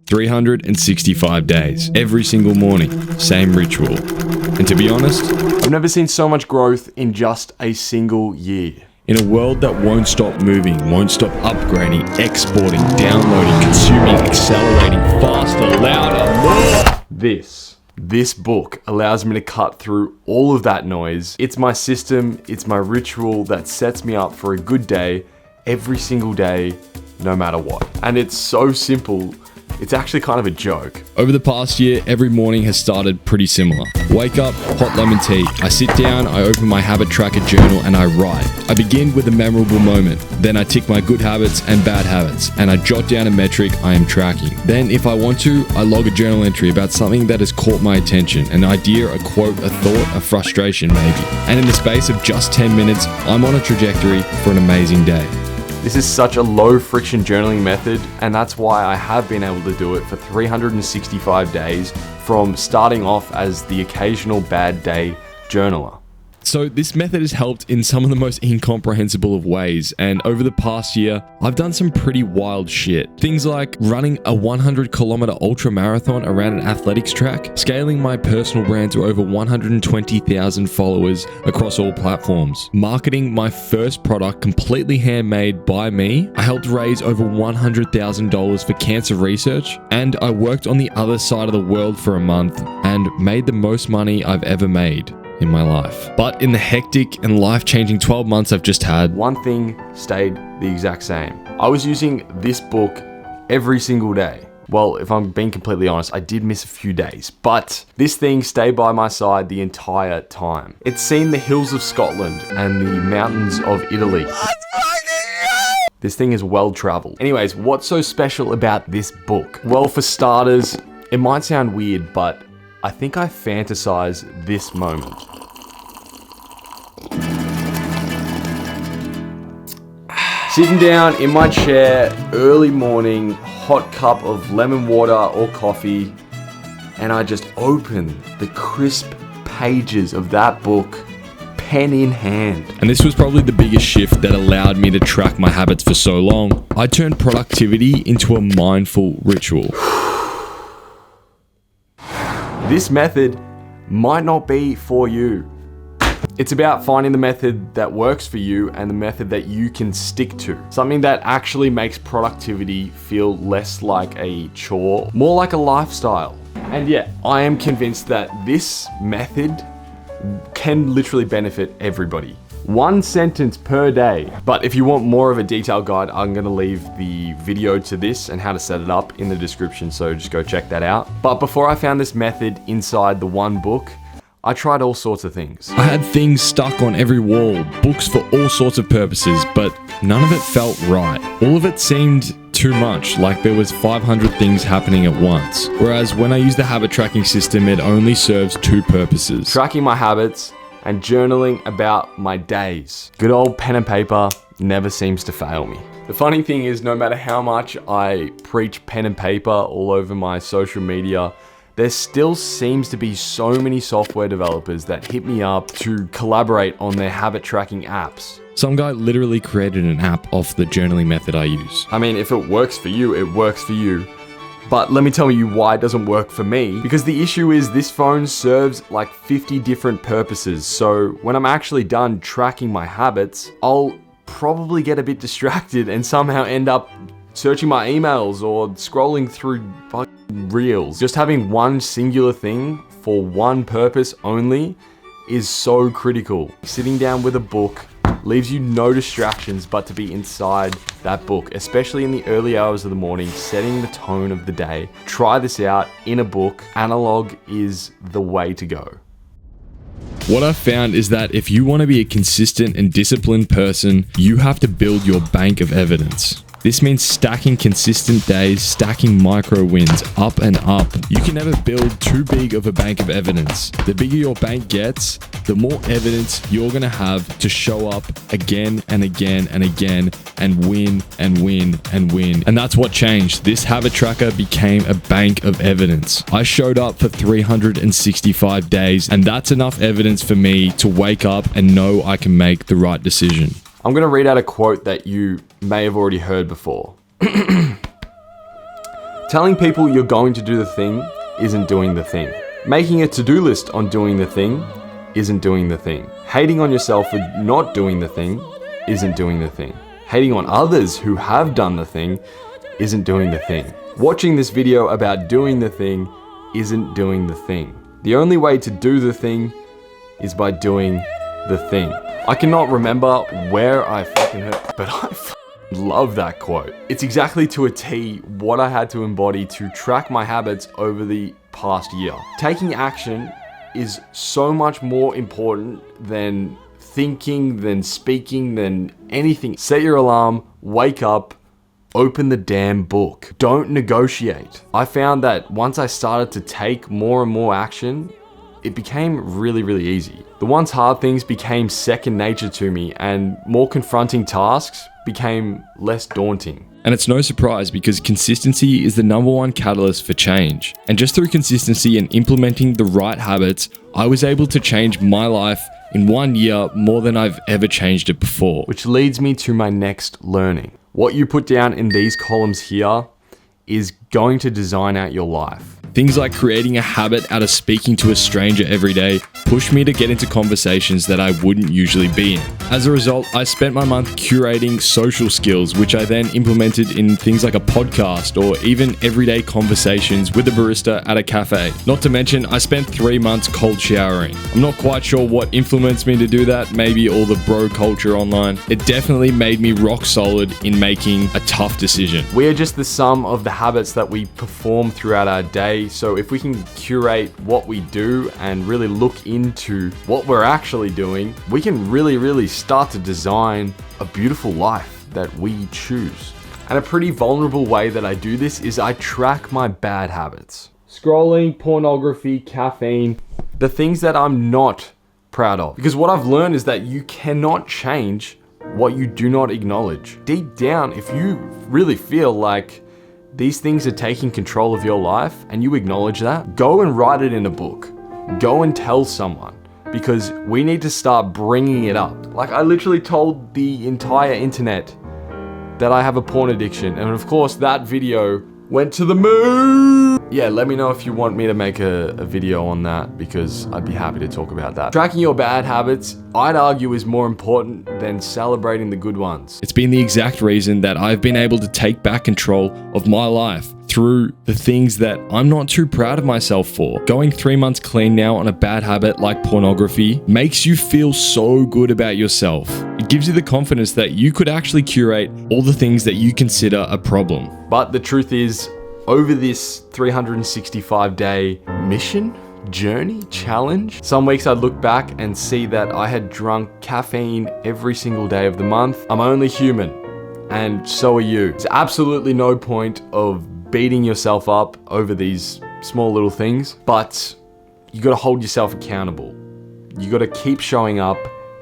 365 days, every single morning, same ritual. And to be honest, I've never seen so much growth in just a single year. in a world that won't stop moving, won't stop upgrading, exporting, downloading, consuming, accelerating, faster, louder, more. This book allows me to cut through all of that noise. It's my system, it's my ritual that sets me up for a good day every single day, no matter what. And it's so simple, it's actually kind of a joke. Over the past year, every morning has started pretty similar. Wake up, hot lemon tea. I sit down, I open my habit tracker journal and I write. I begin with a memorable moment. Then I tick my good habits and bad habits, and I jot down a metric I am tracking. Then if I want to, I log a journal entry about something that has caught my attention, an idea, a quote, a thought, a frustration maybe. And in the space of just 10 minutes, I'm on a trajectory for an amazing day. This is such a low friction journaling method, and that's why I have been able to do it for 365 days from starting off as the occasional bad day journaler. So this method has helped in some of the most incomprehensible of ways, and over the past year, I've done some pretty wild shit. Things like running a 100-kilometer ultra marathon around an athletics track, scaling my personal brand to over 120,000 followers across all platforms, marketing my first product completely handmade by me. I helped raise over $100,000 for cancer research, and I worked on the other side of the world for a month and made the most money I've ever made in my life. But in the hectic and life-changing 12 months I've just had, one thing stayed the exact same. I was using this book every single day. Well, if I'm being completely honest, I did miss a few days, but this thing stayed by my side the entire time. It's seen the hills of Scotland and the mountains of Italy. This thing is well traveled. Anyways, what's so special about this book? Well, for starters, it might sound weird, but I think I fantasize this moment. Sitting down in my chair, early morning, hot cup of lemon water or coffee, and I just open the crisp pages of that book, pen in hand. and this was probably the biggest shift that allowed me to track my habits for so long, I turned productivity into a mindful ritual. This method might not be for you. It's about finding the method that works for you and the method that you can stick to. Something that actually makes productivity feel less like a chore, more like a lifestyle. And yeah, I am convinced that this method can literally benefit everybody. 1 sentence per day. But if you want more of a detailed guide, I'm gonna leave the video to this and how to set it up in the description, so just go check that out. But before I found this method inside the one book, I tried all sorts of things. I had things stuck on every wall, books for all sorts of purposes, but none of it felt right. All of it seemed too much, like there was 500 things happening at once. Whereas when I use the habit tracking system, it only serves 2 purposes. Tracking my habits and journaling about my days. Good old pen and paper never seems to fail me. The funny thing is, no matter how much I preach pen and paper all over my social media, there still seems to be so many software developers that hit me up to collaborate on their habit tracking apps. Some guy literally created an app off the journaling method I use. I mean, if it works for you, it works for you. But let me tell you why it doesn't work for me. Because the issue is this phone serves like 50 different purposes. So when I'm actually done tracking my habits, I'll probably get a bit distracted and somehow end up searching my emails or scrolling through fucking reels. Just having one singular thing for one purpose only is so critical. Sitting down with a book leaves you no distractions but to be inside that book, especially in the early hours of the morning, setting the tone of the day. Try this out in a book. Analog is the way to go. What I've found is that if you want to be a consistent and disciplined person, you have to build your bank of evidence. This means stacking consistent days, stacking micro wins up and up. You can never build too big of a bank of evidence. The bigger your bank gets, the more evidence you're gonna have to show up again and again and again and win and win and win. And that's what changed. This habit tracker became a bank of evidence. I showed up for 365 days, and that's enough evidence for me to wake up and know I can make the right decision. I'm gonna read out a quote that you may have already heard before. Telling people you're going to do the thing isn't doing the thing. Making a to-do list on doing the thing isn't doing the thing. Hating on yourself for not doing the thing isn't doing the thing. Hating on others who have done the thing isn't doing the thing. Watching this video about doing the thing isn't doing the thing. The only way to do the thing is by doing the thing. I cannot remember where I fucking heard, but I love that quote. It's exactly to a T what I had to embody to track my habits over the past year. Taking action is so much more important than thinking, than speaking, than anything. Set your alarm, wake up, open the damn book. Don't negotiate. I found that once I started to take more and more action, it became really, really easy. The once hard things became second nature to me, and more confronting tasks became less daunting. And it's no surprise because consistency is the #1 catalyst for change. And just through consistency and implementing the right habits, I was able to change my life in 1 year more than I've ever changed it before. Which leads me to my next learning. What you put down in these columns here is going to design out your life. Things like creating a habit out of speaking to a stranger every day pushed me to get into conversations that I wouldn't usually be in. As a result, I spent my month curating social skills, which I then implemented in things like a podcast or even everyday conversations with a barista at a cafe. Not to mention, I spent 3 months cold showering. I'm not quite sure what influenced me to do that, maybe all the bro culture online. It definitely made me rock solid in making a tough decision. We are just the sum of the habits that we perform throughout our day. So if we can curate what we do and really look into what we're actually doing, we can really start to design a beautiful life that we choose. And a pretty vulnerable way that I do this is I track my bad habits. Scrolling, pornography, caffeine, the things that I'm not proud of. Because what I've learned is that you cannot change what you do not acknowledge. Deep down, if you really feel like these things are taking control of your life and you acknowledge that, go and write it in a book. Go and tell someone, because we need to start bringing it up. Like, I literally told the entire internet that I have a porn addiction, and of course that video went to the moon. Yeah, let me know if you want me to make a video on that, because I'd be happy to talk about that. Tracking your bad habits, I'd argue, is more important than celebrating the good ones. It's been the exact reason that I've been able to take back control of my life through the things that I'm not too proud of myself for. Going 3 months clean now on a bad habit like pornography makes you feel so good about yourself. It gives you the confidence that you could actually curate all the things that you consider a problem. But the truth is, over this 365-day mission, journey, challenge, some weeks I'd look back and see that I had drunk caffeine every single day of the month. I'm only human, and so are you. There's absolutely no point of beating yourself up over these small little things, but you gotta hold yourself accountable. You gotta keep showing up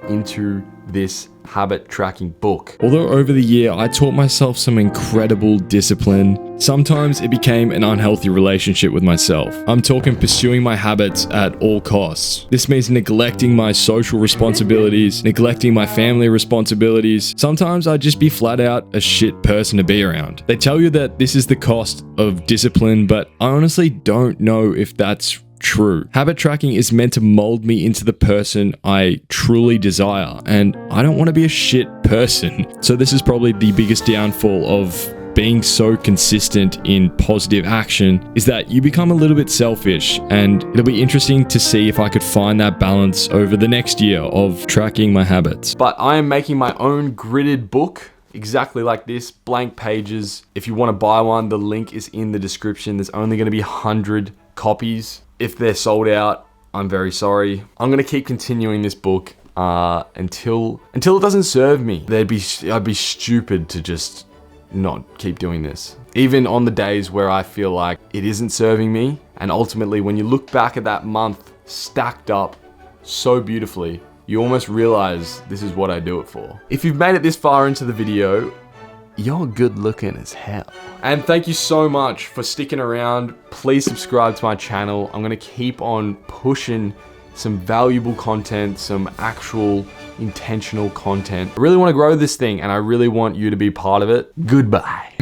into this habit tracking book. Although over the year I taught myself some incredible discipline, sometimes it became an unhealthy relationship with myself. I'm talking pursuing my habits at all costs. This means neglecting my social responsibilities, neglecting my family responsibilities. Sometimes I'd just be flat out a shit person to be around. They tell you that this is the cost of discipline, but I honestly don't know if that's true. Habit tracking is meant to mold me into the person I truly desire, and I don't want to be a shit person. So this is probably the biggest downfall of being so consistent in positive action, is that you become a little bit selfish, and it'll be interesting to see if I could find that balance over the next year of tracking my habits. But I am making my own gridded book, exactly like this, blank pages. If you want to buy one, the link is in the description. There's only going to be 100 copies. If they're sold out, I'm very sorry. I'm gonna keep continuing this book until it doesn't serve me. I'd be stupid to just not keep doing this. Even on the days where I feel like it isn't serving me, and ultimately when you look back at that month stacked up so beautifully, you almost realize this is what I do it for. If you've made it this far into the video, you're good looking as hell. And thank you so much for sticking around. Please subscribe to my channel. I'm gonna keep on pushing some valuable content, some actual intentional content. I really wanna grow this thing, and I really want you to be part of it. Goodbye.